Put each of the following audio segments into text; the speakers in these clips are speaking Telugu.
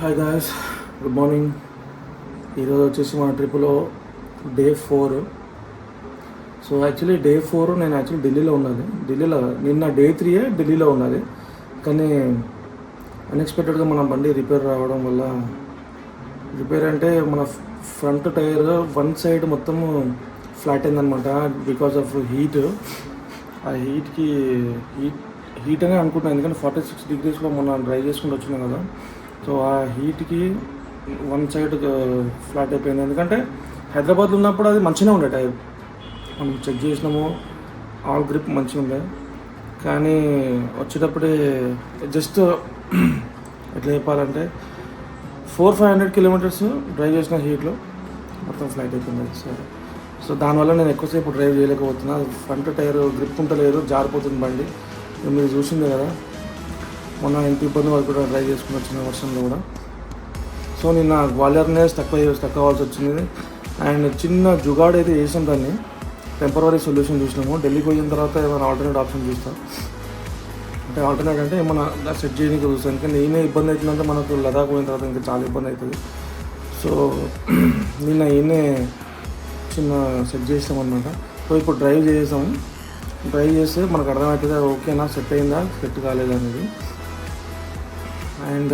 Hi guys, good morning. ఈరోజు వచ్చేసి మన ట్రిప్లో డే 4. సో యాక్చువల్లీ డే 4 నేను ఢిల్లీలో ఉన్నది. నిన్న డే 3 ఢిల్లీలో ఉన్నది. కానీ అన్ఎక్స్పెక్టెడ్గా మన బండి రిపేర్ రావడం వల్ల, రిపేర్ అంటే మన ఫ్రంట్ టైర్ వన్ సైడ్ మొత్తం ఫ్లాట్ అయిందనమాట. Because of heat. ఆ హీట్ అనే అనుకుంటున్నాను, ఎందుకంటే 46 degreesలో మొన్న డ్రైవ్ చేసుకుంటూ వచ్చినాం కదా. సో ఆ హీట్కి వన్ సైడ్ ఫ్లాట్ అయిపోయింది. ఎందుకంటే హైదరాబాద్లో ఉన్నప్పుడు అది మంచిగా ఉండే టైర్, మనం చెక్ చేసినాము, ఆల్ గ్రిప్ మంచిగా ఉండే. కానీ వచ్చేటప్పుడే జస్ట్ ఎట్లా చెప్పాలంటే 400-500 kilometers డ్రైవ్ చేసిన హీట్లో మొత్తం ఫ్లాట్ అయిపోయింది. సో దానివల్ల నేను ఎక్కువసేపు డ్రైవ్ చేయలేకపోతున్నా. ఫ్రంట్ టైర్ గ్రిప్ ఉంటలేదు, జారిపోతుంది బండి. మీరు చూసిందే కదా, మొన్న ఎంత ఇబ్బంది పడుకుంటా డ్రైవ్ చేసుకుని వచ్చిన వర్షంలో కూడా. సో నిన్న గ్వాలియర్నే స్టక్ అవ్వాల్సి వచ్చింది. అండ్ చిన్న జుగాడ్ అయితే చేసాం, దాన్ని టెంపరరీ సొల్యూషన్ చూసినాము. ఢిల్లీకి పోయిన తర్వాత ఏమైనా ఆల్టర్నేట్ ఆప్షన్ చూస్తాం. అంటే ఆల్టర్నేట్ అంటే ఏమైనా సెట్ చేయడానికి చూస్తాం. ఎందుకంటే ఈయనే ఇబ్బంది అవుతుందంటే మనకు లదాఖ్ పోయిన తర్వాత ఇంకా చాలా ఇబ్బంది అవుతుంది. సో నిన్న ఈయనే చిన్న సెట్ చేస్తామన్నమాట. సో ఇప్పుడు డ్రైవ్ చేస్తే మనకు అర్థమవుతుంది ఓకేనా, సెట్ అయిందా, సెట్ కాలేదా అనేది. అండ్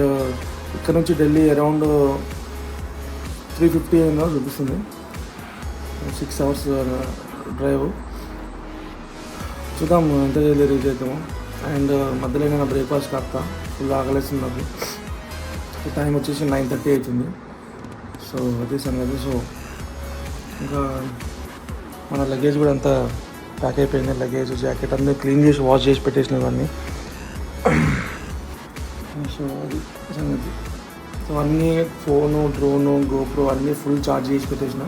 ఇక్కడ నుంచి ఢిల్లీ అరౌండ్ 350 అయిందో చూపిస్తుంది. 6 hours డ్రైవ్. చూద్దాం ఎంత జల్దీ రీచ్ అవుతాము. అండ్ మధ్యలో నేను బ్రేక్ఫాస్ట్ కాపుతా, ఫుల్ ఆకలేస్తుంది నాకు. టైం వచ్చేసి 9:30 అవుతుంది. సో అదే సంగతి. సో ఇంకా మన లగేజ్ కూడా అంతా ప్యాక్ అయిపోయింది. లగేజ్, జాకెట్ అన్నీ క్లీన్ చేసి వాష్ చేసి పెట్టేసినవి అన్నీ. సో అది సంగతి. సో అన్నీ ఫోను, డ్రోను, గోప్రో అన్నీ ఫుల్ ఛార్జ్ చేసి పెట్టేసిన.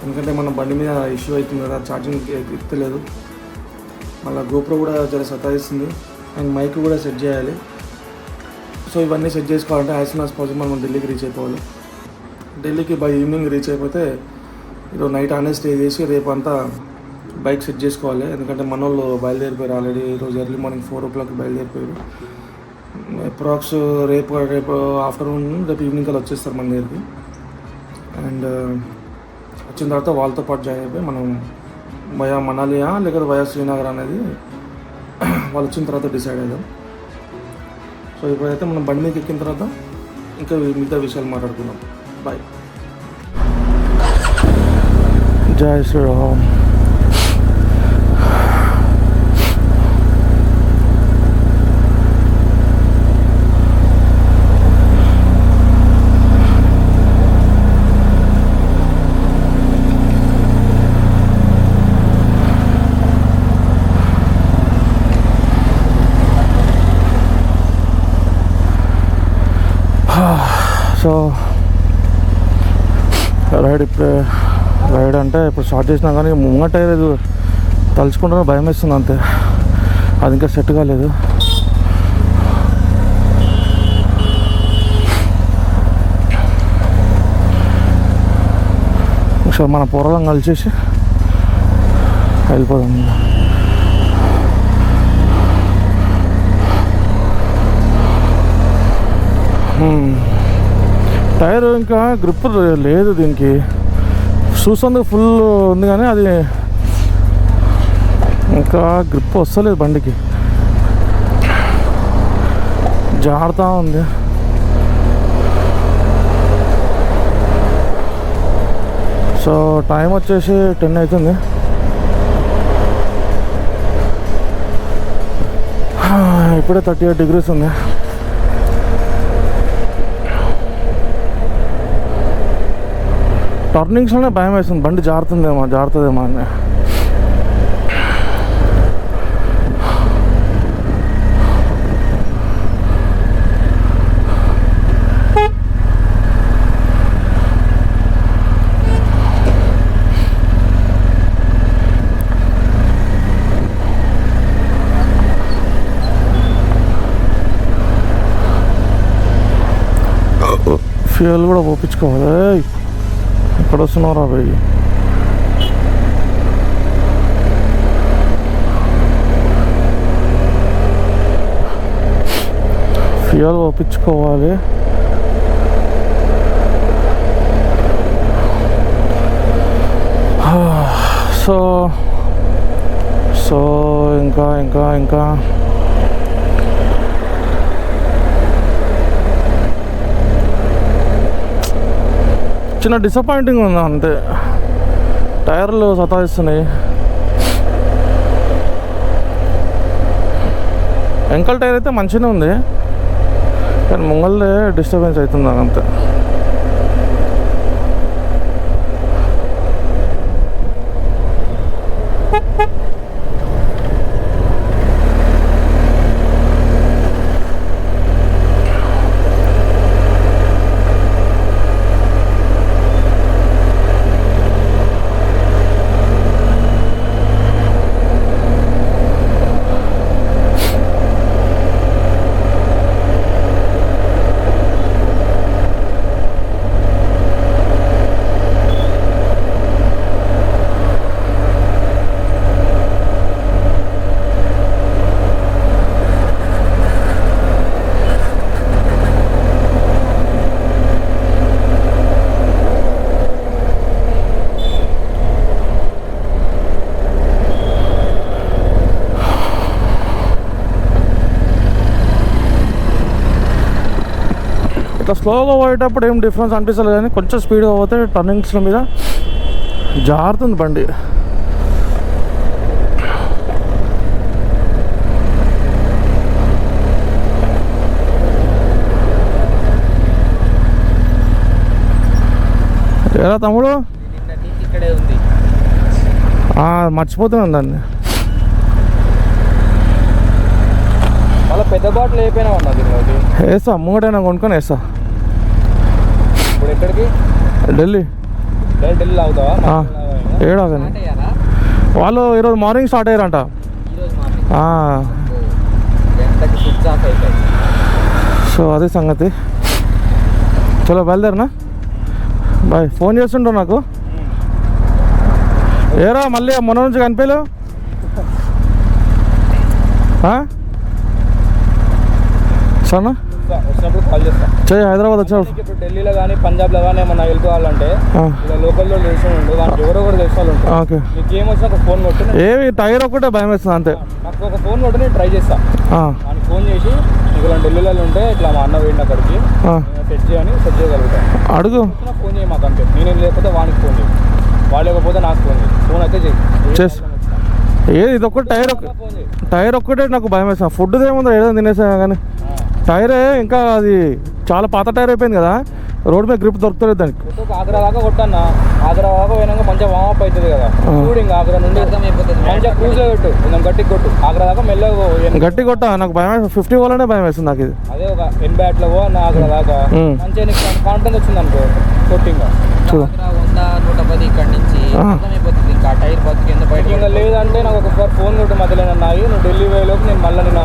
ఎందుకంటే మన బండి మీద ఇష్యూ అవుతుంది కదా, ఛార్జింగ్ ఎత్తలేదు. మళ్ళీ గోప్రో కూడా చాలా సతాయిస్తుంది. అండ్ మైక్ కూడా సెట్ చేయాలి. సో ఇవన్నీ సెట్ చేసుకోవాలంటే యాజ్ సూన్ యాజ్ పాసిబుల్ మనం ఢిల్లీకి రీచ్ అయిపోవాలి. ఢిల్లీకి బై ఈవినింగ్ రీచ్ అయిపోతే ఈరోజు నైట్ ఆనే స్టే చేసి రేపు అంతా బైక్ సెట్ చేసుకోవాలి. ఎందుకంటే మన వాళ్ళు బయలుదేరిపోయారు ఆల్రెడీ. ఈరోజు ఎర్లీ మార్నింగ్ 4 o'clock బయలుదేరిపోయారు. అప్రాక్స్ రేపు ఆఫ్టర్నూన్, రేపు ఈవినింగ్ కల్లా వచ్చేస్తారు మన దగ్గరికి. అండ్ వచ్చిన తర్వాత వాళ్ళతో పాటు జాయిన్ అయిపోయి మనం వయా మనాలియా లేకపోతే వయా శ్రీనగర్ అనేది వాళ్ళు వచ్చిన తర్వాత డిసైడ్ అయ్యాం. సో ఇప్పుడైతే మనం బండి మీద ఎక్కిన తర్వాత ఇంకా మిగతా విషయాలు మాట్లాడుకుందాం. బాయ్. జై శ్రీరామ్. సో రైడ్ అంటే ఇప్పుడు స్టార్ట్ చేసినా కానీ ముంగట లేదు, తలుచుకుంటున్నా భయం వేస్తుంది అంతే. అది ఇంకా సెట్ కాలేదు. ఒకసారి మన పొరలం కలిసేసి వెళ్ళిపోదాం. టైర్ ఇంకా గ్రిప్ లేదు దీనికి. చూస్తుంది ఫుల్ ఉంది కానీ అది ఇంకా గ్రిప్ వస్తలేదు బండికి, జారుతూ ఉంది. సో టైం వచ్చేసి 10 అవుతుంది. ఇప్పుడే 38 degrees ఉంది. టర్నింగ్స్లోనే భయం వేస్తుంది, బండి జారుతుందేమో అని. ఫ్యూయల్ కూడా పోపించుకోవాలి. ఎక్కడ వస్తున్నారా భయ్? ఫ్యూయల్ పోపించుకోవాలి. సో ఇంకా ఇంకా ఇంకా చిన్న డిసప్పాయింటింగ్ ఉంది అంతే. టైర్లు సతాయిస్తున్నాయి. వెంకల్ టైర్ అయితే మంచిగానే ఉంది, కానీ ముంగల్దే డిస్టర్బెన్స్ అవుతుంది నాకు అంతే. ఇట్లా స్లోగా పోయేటప్పుడు ఏం డిఫరెన్స్ అనిపిస్తలేదు, కానీ కొంచెం స్పీడ్గా పోతే టర్నింగ్స్ల మీద జారుతుంది బండి. ఎలా తమ్ముడు మర్చిపోతున్నాను దాన్ని. మళ్ళీ పెద్ద బాటిల్ అయిపోయినా ఉన్నది వేస్తా, ముంగటైనా కొనుక్కొని వేస్తా. ఇప్పుడు ఎక్కడికి? ఢిల్లీ. ఢిల్లీ అవుతావా? ఏడా కానీ వాళ్ళు ఈరోజు మార్నింగ్ స్టార్ట్ అయ్యారంట. సో అదే సంగతి. చలో బయలుదేరనా బాయ్. ఫోన్ చేస్తుంటావు నాకు, ఏరా మళ్ళీ మొన్న నుంచి కనిపించలేవు. సరేనా వచ్చినప్పుడు కాల్ చేస్తా. చెయ్యి. హైదరాబాద్ వచ్చావు. ఇప్పుడు ఢిల్లీలో కానీ పంజాబ్లో కానీ ఏమన్నా వెళ్ళిపోవాలంటే ఇలా లోకల్లో తెలిసి ఉండు, వాళ్ళకి ఎవరో ఒకరు తెలిసి వాళ్ళు ఉంటారు. ఓకే, నీకు ఏమొచ్చినా ఒక ఫోన్ కొట్టు. ఏవి టైర్ ఒక్కటే భయం వేస్తుంది అంతే. నాకు ఒక ఫోన్ కొట్టి నేను ట్రై చేస్తా. నాకు ఫోన్ చేసి నీకు ఇలా ఢిల్లీలో ఉంటే ఇట్లా మా అన్న పోయింది అక్కడికి, సెట్ చేయగలుగుతాను. అడుగు, ఫోన్ చేయి మాకు అంతే. నేనేం లేకపోతే వానికి ఫోన్ చేయి, వాళ్ళు లేకపోతే నాకు ఫోన్ చేయి. ఫోన్ అయితే చేసి ఏది ఇది ఒక్కటి టైర్ ఒక్కటే నాకు భయం వేస్తాను. ఫుడ్ ఏముందో ఏదో తినేసా కానీ టైరే ఇంకా అది చాలా పాత టైర్ అయిపోయింది కదా, రోడ్ మీద గ్రిప్ దొరుకుతుంది దానికి. ఆగ్రా దాకా కొట్టన్నా, ఆగ్రా దాకా పోయినాక మంచిగా వామప్ అవుతుంది కదా. ఇంకా ఆగ్రా నుండి మంచిగా క్రూజ్లో పెట్టు, కొంచెం గట్టి కొట్టు. ఆగ్రా దాకా మెల్లగా గట్టి కొట్ట. నాకు భయం 50 పోవాలనే భయం వేస్తుంది నాకు ఇది. అదే ఒక 80 అట్లా పో అన్న ఆగ్రా దాకా మంచిగా నీకు కాన్ఫిడెన్స్ వచ్చింది అనుకో కొట్టింగా. 110 ఇక్కడ నుంచి ఇంకా టైర్ బతికింద బయట. ఇంకా లేదంటే నాకు ఒకసారి ఫోన్ కొట్టు మధ్యలో అన్నాయి. నువ్వు ఢిల్లీ వేలోపు నేను మళ్ళీ నేను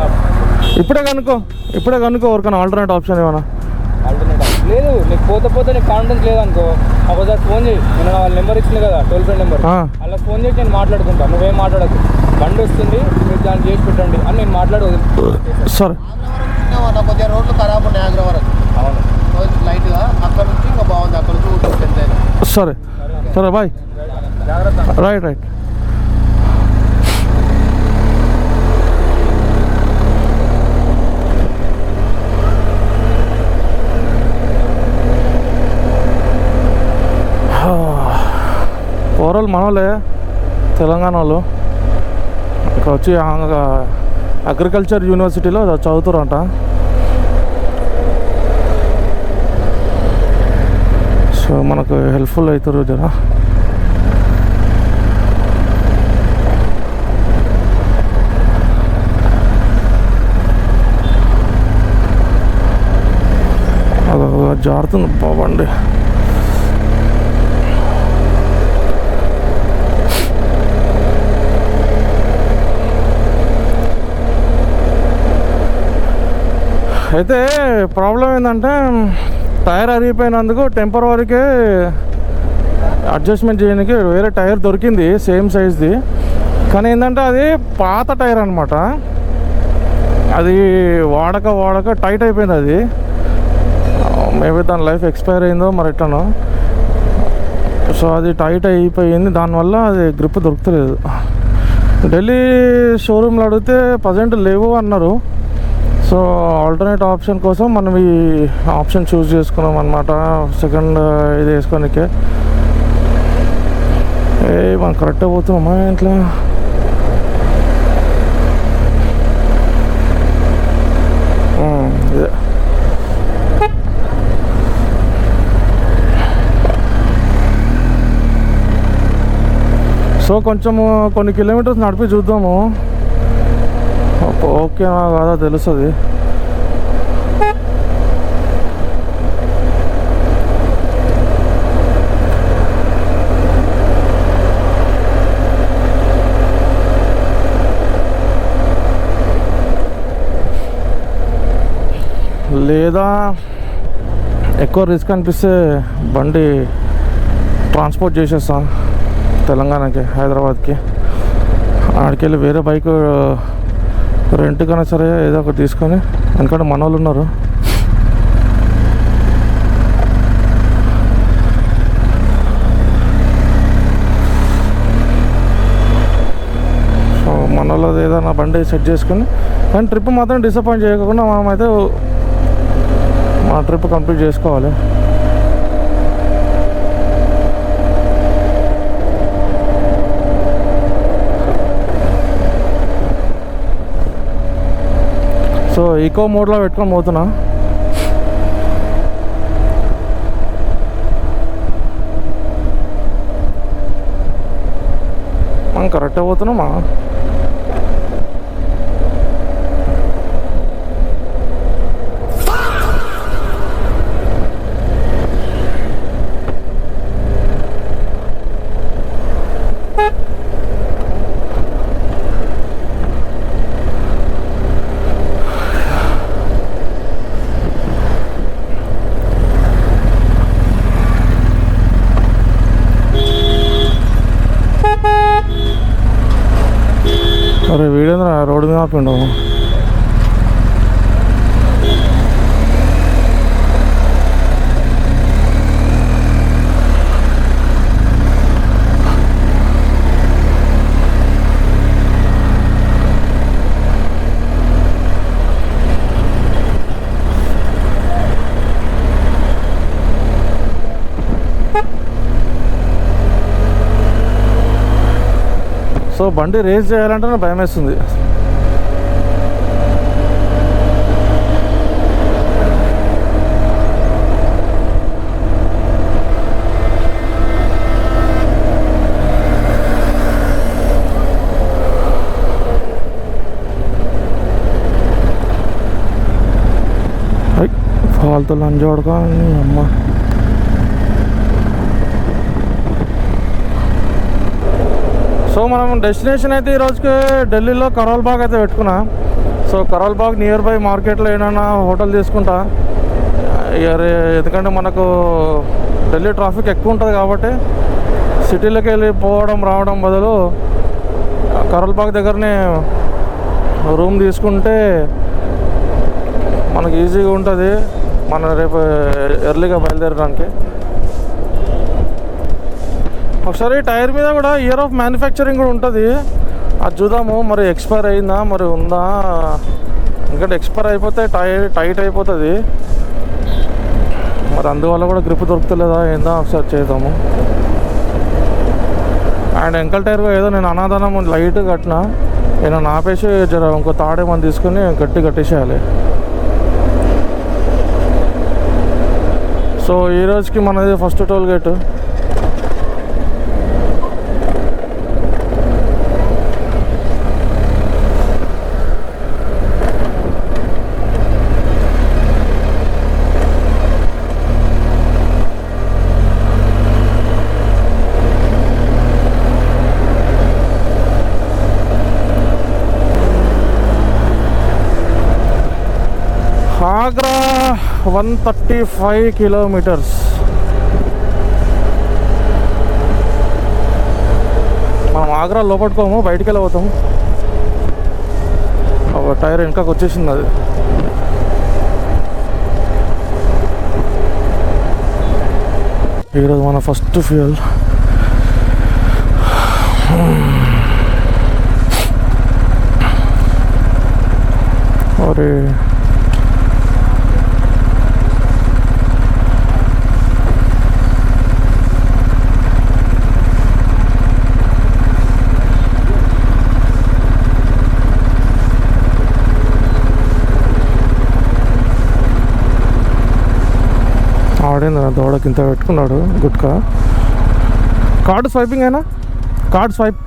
ఇప్పుడే కనుక్కో ఎవరికైనా ఆల్టర్నేట్ ఆప్షన్ ఏమన్నా. ఆల్టర్నేట్ లేదు, నీకు పోతే నీకు కాన్ఫిడెన్స్ లేదనుకో ఒకసారి ఫోన్ చేయి. నేను వాళ్ళ నెంబర్ ఇచ్చింది కదా, టోల్ ఫ్రీ నెంబర్, అలా ఫోన్ చేసి నేను మాట్లాడుకుంటాను. నువ్వేం మాట్లాడకు, బండి వస్తుంది మీరు దాన్ని చేసి పెట్టండి అని నేను మాట్లాడదు. సరే కొద్దిగా రోడ్లు ఖరాబ్ ఉన్నాయి ఆగ్రా వరకు. అవును, లైట్గా అక్కడ నుంచి ఇంకా బాగుంది, అక్కడ నుంచి. సరే సరే బాయ్. జాగ్రత్త. రైట్. ఓవరాల్ మనోళ్ళే తెలంగాణ వాళ్ళు ఇక్కడ వచ్చి అగ్రికల్చర్ యూనివర్సిటీలో చదువుతారంట. సో మనకు హెల్ప్ఫుల్ అవుతారు జరా. అది జారుతుంది బాబండి. అయితే ప్రాబ్లం ఏంటంటే టైర్ అరిగిపోయినందుకు టెంపరవరీకే అడ్జస్ట్మెంట్ చేయడానికి వేరే టైర్ దొరికింది సేమ్ సైజ్ది, కానీ ఏంటంటే అది పాత టైర్ అనమాట. అది వాడక టైట్ అయిపోయింది. అది మేబీ దాని లైఫ్ ఎక్స్పైర్ అయిందో మరి ఎట్లనో. సో అది టైట్ అయిపోయింది, దానివల్ల అది గ్రిప్ దొరుకుతలేదు. ఢిల్లీ షోరూమ్లో అడిగితే ప్రజెంట్ లేవు అన్నారు. సో ఆల్టర్నేట్ ఆప్షన్ కోసం మనం ఈ ఆప్షన్ చూస్ చేసుకున్నాం అనమాట. సెకండ్ ఇది వేసుకోనికే మనం కరెక్ట్గా పోతున్నామా ఇంట్లో. ఇదే సో కొంచెము కొన్ని కిలోమీటర్స్ నడిపి చూద్దాము, ఓకేనా కాదా తెలుస్తుంది. లేదా ఎక్కువ రిస్క్ అనిపిస్తే బండి ట్రాన్స్పోర్ట్ చేసేస్తాను తెలంగాణకి, హైదరాబాద్కి. ఆడికి వెళ్ళి వేరే బైక్ రెంట్ కన్నా సరే ఏదో ఒకటి తీసుకొని, ఎందుకంటే మన వాళ్ళు ఉన్నారు. సో మన వాళ్ళది ఏదైనా బండి సెట్ చేసుకొని, కానీ ట్రిప్ మాత్రం డిసప్పాయింట్ చేయకుండా మనమైతే మా ట్రిప్ కంప్లీట్ చేసుకోవాలి. సో ఈకో మోడ్లో పెట్టుకొని పోతున్నా. మనం కరెక్ట్గా పోతున్నామా? అరే వీడేంద్ర రోడ్డు మీద ఆపిండు. సో బండి రేస్ చేయాలంటే నాకు భయం వేస్తుంది. ఫాల్తూ లంచ్ వాడుకో అమ్మ. సో మనం డెస్టినేషన్ అయితే ఈరోజుకి ఢిల్లీలో కరోల్ బాగ్ అయితే పెట్టుకున్నా. So Karol Bagh near by మార్కెట్లో ఏమైనా హోటల్ తీసుకుంటా. ఎందుకంటే మనకు ఢిల్లీ ట్రాఫిక్ ఎక్కువ ఉంటుంది కాబట్టి సిటీలోకి వెళ్ళి పోవడం రావడం బదులు కరోల్ బాగ్ దగ్గరనే రూమ్ తీసుకుంటే మనకు ఈజీగా ఉంటుంది, మనం రేపు ఎర్లీగా బయలుదేరడానికి. ఒకసారి టైర్ మీద కూడా ఇయర్ ఆఫ్ మ్యానుఫ్యాక్చరింగ్ కూడా ఉంటుంది, అది చూద్దాము. మరి ఎక్స్పైర్ అయిందా మరి ఉందా, ఎందుకంటే ఎక్స్పైర్ అయిపోతే టైట్ అయిపోతుంది. మరి అందువల్ల కూడా గ్రిప్ దొరుకుతలేదా ఏందా ఒకసారి చేద్దాము. అండ్ ఎంకల్ టైర్ ఏదో నేను అనాదనం లైట్ కట్టినా, నేను ఆపేసి జర ఇంకో తాడేమని తీసుకుని గట్టి కట్టేసేయాలి. సో ఈరోజుకి మనది first toll gate. Agra 135 kilometres. మనం ఆగ్రా లోపట్టుకోము, బయటికి వెళ్ళిపోతాము. ఒక టైర్ వెనకకు వచ్చేసింది అది. ఈరోజు మన ఫస్ట్ ఫ్యూయల్. अरे ఆడేంద్ర దూడకి ఇంత పెట్టుకున్నాడు గుట్కా. కార్డు స్వైపింగ్ అయినా కార్డ్ స్వైప్.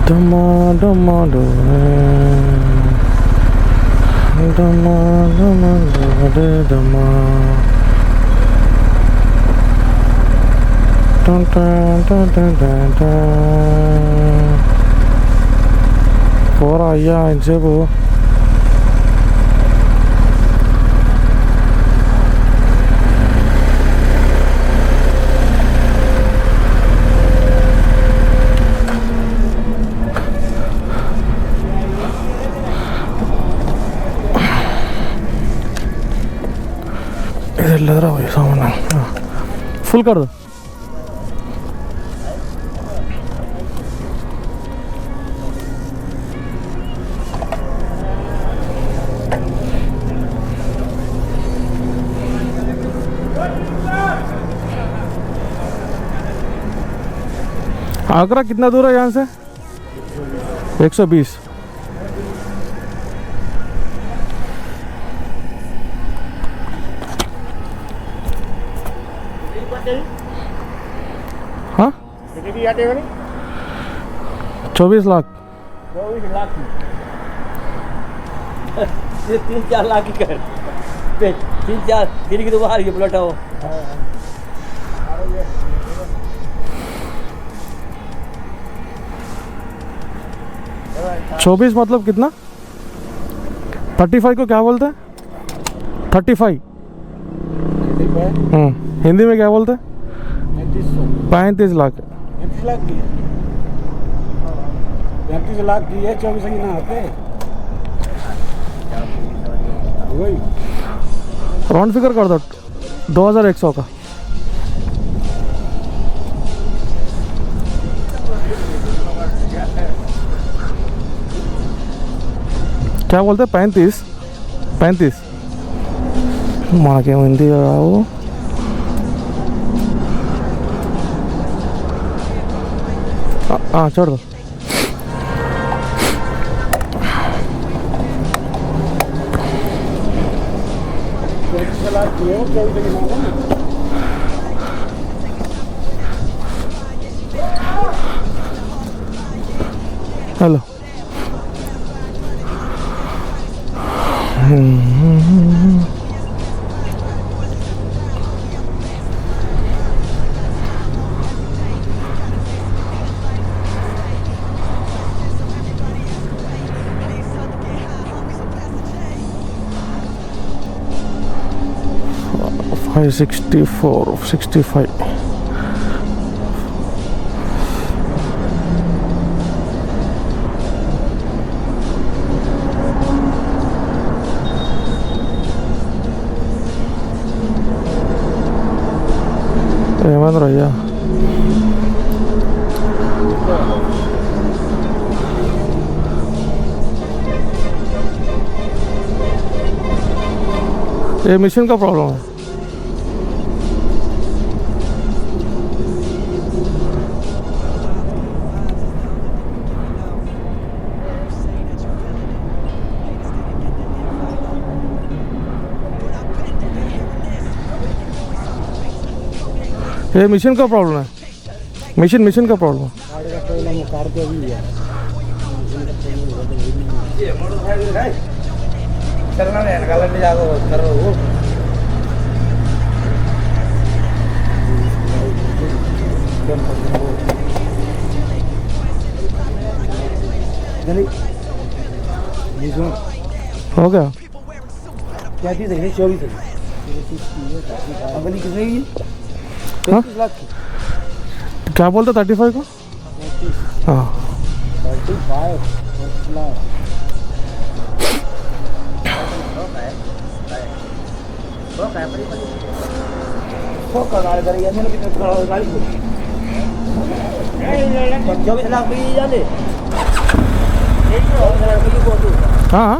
డమ్మా డమ్మా డోరే డమ్మా డమ్మా డోరే డమ్మా టన్ టన్ టన్ టన్ టన్ టన్. పోరా అయ్యా ఎంతసేపు. इधर लग रहा है सामान. फुल कर दो. आगरा कितना दूर है यहाँ से? 120. हाँ 24 लाख. 24 लाख 3-4 लाख की कर 3-4 दिन की तो बाहर के प्लॉट हो. 24 मतलब कितना? 35 को क्या बोलते हैं? 35. हिंदी में क्या बोलते हैं? 35 लाख. 35 लाख की 35 लाख की है. 24 की ना आते वही राउंड फिगर कर दो 2100 का. क्या बोलते हैं? 35 माकेम हिंदी राव. हाँ छोड़ दो. हेलो. फाइव 64 65. ఏమైంది రయ్యా? ये मिशन का प्रॉब्लम है. ये मिशन का प्रॉब्लम है. मिशन का प्रॉब्लम है. चलना नहीं गलत जाओ करो हो गया. क्या चीज़ है? 24 अगली कितने की? 35 लाख की. क्या बोलते 35 को? हाँ 35 लाख. हाँ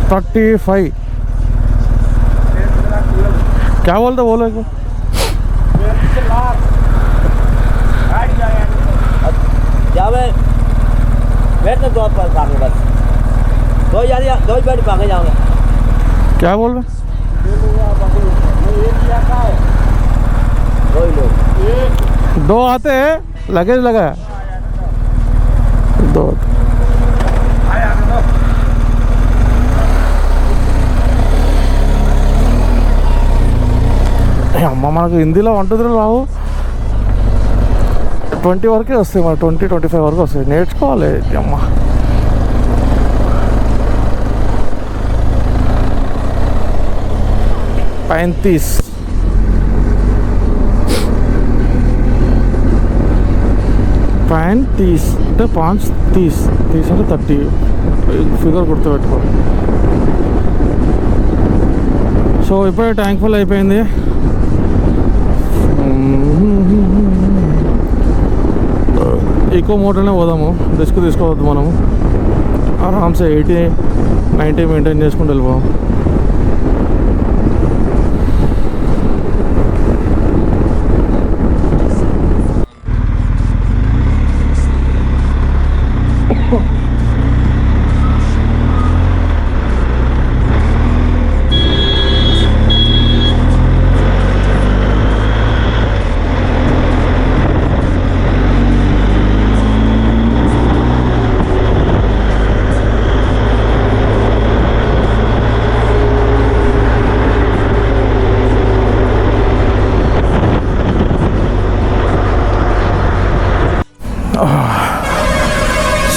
35 क्या बोलते बोलो एक जावे बैठने दो पर भागे बस दो बैठ भागे जाओगे क्या बोल रहे दो आते हैं लगेज लगा है दो అమ్మ మనకు హిందీలో 1 2 3 రావు 20 వరకే వస్తాయి మన 20-25 వరకు వస్తాయి నేర్చుకోవాలి అమ్మ पैंतीस అంటే 5-30 అంటే 30 ఫిగర్ గుర్తుపెట్టుకో సో ఇప్పుడే ట్యాంక్ ఫుల్ అయిపోయింది ఈకో మోటర్నే పోదాము రిస్క్ తీసుకోవద్దు మనము ఆరామ్సే 80-90 మెయింటైన్ చేసుకుంటూ వెళ్ళిపోం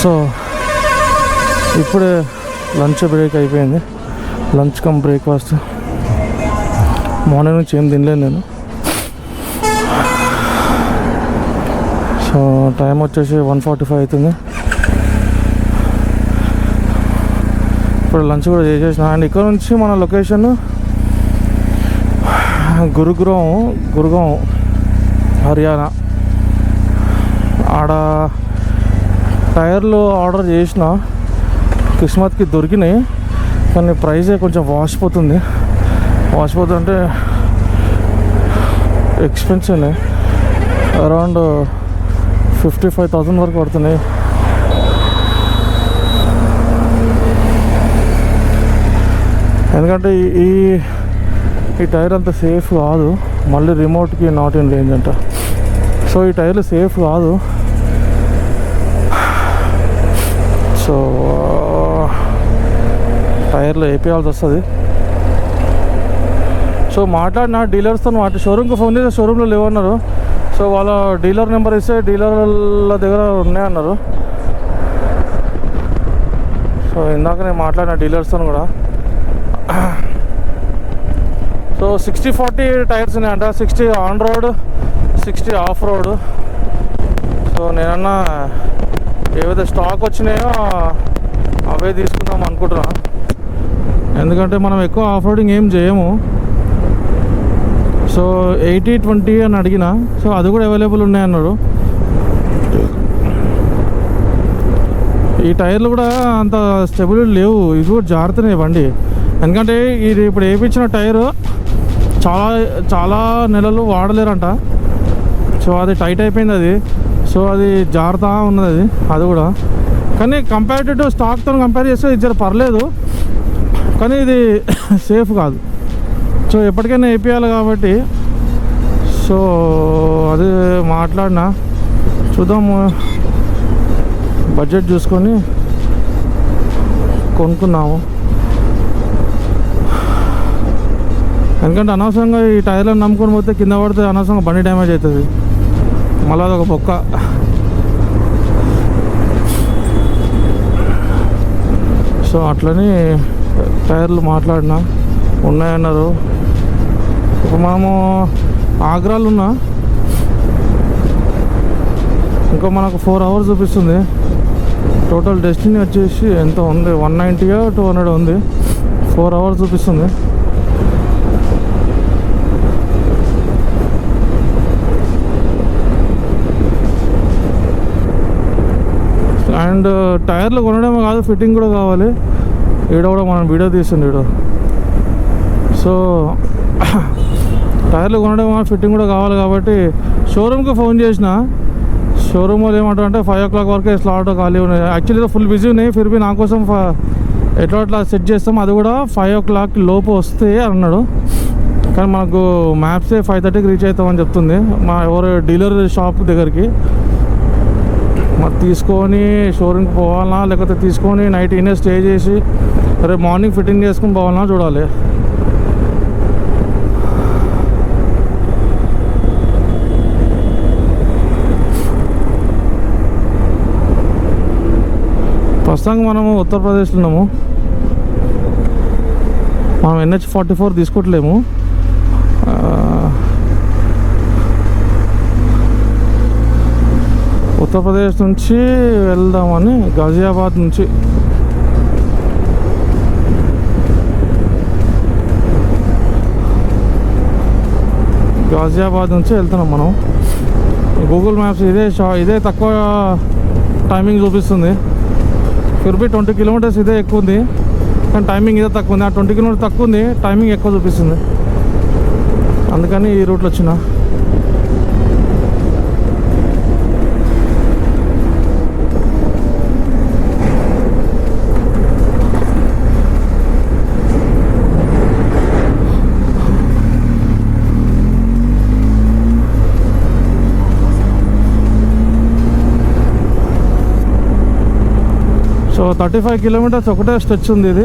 సో ఇప్పుడే లంచ్ బ్రేక్ అయిపోయింది లంచ్ కమ్ బ్రేక్ఫాస్ట్ మార్నింగ్ నుంచి ఏం తినలేదు నేను సో టైం వచ్చేసి 1:45 అవుతుంది ఇప్పుడు లంచ్ కూడా చేసేసిన అండ్ ఇక్కడ నుంచి మన లొకేషన్ గురుగాం హర్యానా ఆడ టైర్లు ఆర్డర్ చేసిన కిస్మత్కి దొరికినాయి కానీ ప్రైజే కొంచెం వాసిపోతుంది అంటే ఎక్స్పెన్సివ్నే అరౌండ్ 55,000 వరకు పడుతున్నాయి ఎందుకంటే ఈ టైర్ అంత సేఫ్ కాదు మళ్ళీ రిమోట్కి నాట్ ఇన్ రేంజ్ అంట సో ఈ టైర్లు సేఫ్ కాదు సో టైర్లు వేపియాల్సి వస్తుంది సో మాట్లాడిన డీలర్స్తో షోరూమ్కి ఫోన్ చేస్తే షోరూంలో లేవన్నారు సో వాళ్ళ డీలర్ నెంబర్ ఇస్తే డీలర్ల దగ్గర ఉన్నాయన్నారు సో ఇందాక నేను మాట్లాడిన డీలర్స్తో కూడా సో 60-40 టైర్స్ ఉన్నాయంట 60 on road 60 of road so నేనన్నా ఏవైతే స్టాక్ వచ్చినాయో అవే తీసుకుందాం అనుకుంటున్నా ఎందుకంటే మనం ఎక్కువ ఆఫ్ రోడింగ్ ఏం చేయము సో 80-20 అని అడిగిన సో అది కూడా అవైలబుల్ ఉన్నాయన్నారు ఈ టైర్లు కూడా అంత స్టెబిలిటీ లేవు ఇది కూడా జారుతున్నాయి బండి ఎందుకంటే ఇది ఇప్పుడు వేయించిన టైరు చాలా నెలలు వాడలేరంట సో అది టైట్ అయిపోయింది సో అది జారుతా ఉన్నది అది కూడా కానీ కంపేర్డ్ టు స్టాక్తో కంపేర్ చేస్తే ఇది పర్లేదు కానీ ఇది సేఫ్ కాదు సో ఎప్పటికైనా వేపియాలి కాబట్టి సో అది మాట్లాడినా చూద్దాము బడ్జెట్ చూసుకొని కొనుక్కున్నాము ఎందుకంటే అనవసరంగా ఈ టైర్లను నమ్ముకొని పోతే కింద పడితే అనవసరంగా బండి డ్యామేజ్ అవుతుంది మళ్ళీ అదొక బొక్క సో అట్లని టైర్లు మాట్లాడినా ఉన్నాయన్నారు ఇప్పుడు మనము ఆగ్రాలో ఉన్నా ఇంకో మనకు 4 hours చూపిస్తుంది టోటల్ డెస్టినీ వచ్చేసి ఎంత ఉంది, 190 200 ఉంది. 4 hours చూపిస్తుంది. అండ్ టైర్లు కొనడమే కాదు, ఫిట్టింగ్ కూడా కావాలి. ఈడ కూడా మనం వీడియో తీస్తుంది ఈడ. సో టైర్లు కొనడం ఫిట్టింగ్ కూడా కావాలి కాబట్టి షోరూమ్కి ఫోన్ చేసిన. షోరూమ్ వాళ్ళు ఏమంటారంటే 5 o'clock వరకే స్లాట్ ఖాళీ ఉన్నాయి. యాక్చువల్లీ ఫుల్ బిజీ ఉన్నాయి, ఫిర్బీ నా కోసం ఎట్లా సెట్ చేస్తాం, అది కూడా 5 o'clock లోపు వస్తే అన్నాడు. కానీ మనకు మ్యాప్సే 5:30కి రీచ్ అవుతామని చెప్తుంది. మా ఎవరు డీలర్ షాప్ దగ్గరికి మరి తీసుకొని షోరూమ్కి పోవాలన్నా, లేకపోతే తీసుకొని నైట్ ఈయనే స్టే చేసి రేపు మార్నింగ్ ఫిట్టింగ్ చేసుకుని పోవాలన్నా చూడాలి. ప్రస్తుతానికి మనము ఉత్తరప్రదేశ్లో ఉన్నాము. మనం NH-44 తీసుకోవట్లేము. ఉత్తరప్రదేశ్ నుంచి వెళ్దామని, గాజియాబాద్ నుంచి. గాజియాబాద్ నుంచి వెళ్తున్నాం మనం. గూగుల్ మ్యాప్స్ ఇదే తక్కువ టైమింగ్ చూపిస్తుంది. ఫిర్బీ 20 kilometers ఇదే ఎక్కువ ఉంది, కానీ టైమింగ్ ఇదే తక్కువ ఉంది. ఆ 20 kilometers తక్కువ ఉంది, టైమింగ్ ఎక్కువ చూపిస్తుంది. అందుకని ఈ రూట్లో వచ్చిన. సో 35 kilometers ఒకటే స్ట్రెచ్ ఉంది ఇది.